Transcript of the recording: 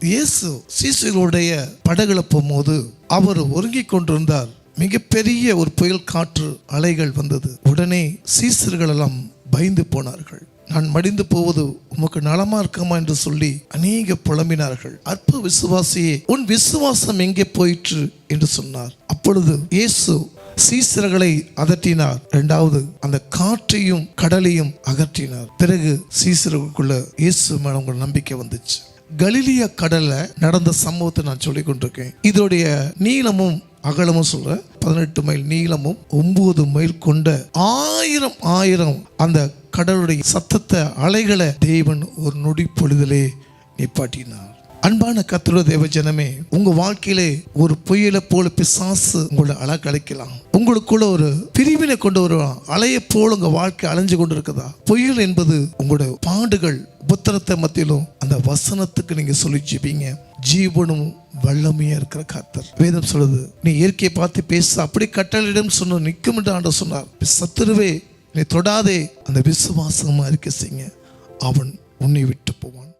இயேசு சீசர்களுடைய படகுல போகும்போது அவர் ஒருங்கிக் கொண்டிருந்தார். மிகப்பெரிய ஒரு புயல் காற்று அலைகள் வந்தது. உடனே சீசர்கள் எல்லாம் பயந்து போனார்கள். நான் மடிந்து போவது உமக்கு நலமா இருக்குமா என்று சொல்லி அநேக புலம்பினார்கள். அற்ப விசுவாசியே, உன் விசுவாசம் எங்கே போயிற்று என்று சொன்னார். அப்பொழுது இயேசு சீசர்களை அதட்டினார். இரண்டாவது அந்த காற்றையும் கடலையும் அகற்றினார். பிறகு சீசர்களுக்குள்ள இயேசு மேல உங்கள் நம்பிக்கை வந்துச்சு. கலிலிய கடல்ல நடந்த சம்பவத்தை நான் சொல்லிக் கொண்டிருக்கேன். இதோடைய நீளமும் அகலமும் சொல்ற 18 மைல் நீளமும் 9 மைல் கொண்ட ஆயிரம் அந்த கடலுடைய சத்தத்தை அலைகளை தேவன் ஒரு நொடி பொழுதிலே நிப்பாட்டினார். அன்பான கர்த்தருடைய தேவ ஜனமே, உங்க வாழ்க்கையிலே ஒரு புயலை போல பிசாசு உங்களை அலைக்கலாம். உங்களுக்குள்ள ஒரு பிரிவினை கொண்டு வருவான். அலையை போல உங்க வாழ்க்கை அலைஞ்சு கொண்டு இருக்குதா? புயல் என்பது உங்களுடைய பாடுகள் உபத்திரத்தை மத்தியிலும் அந்த வசனத்துக்கு நீங்க சொல்லி ஜெபிங்க. ஜீவனும் வல்லமையா இருக்கிற கர்த்தர். வேதம் சொல்லுது, நீ இயற்கையை பார்த்து பேச அப்படி கட்டளையிடம் சொன்ன நிற்கும் என்று ஆண்டவர் சொன்னார். சத்துருவே நீ தொடாதே, அந்த விசுவாசமா இருக்க செய்யுங்க, அவன் உன்னை விட்டு போவான்.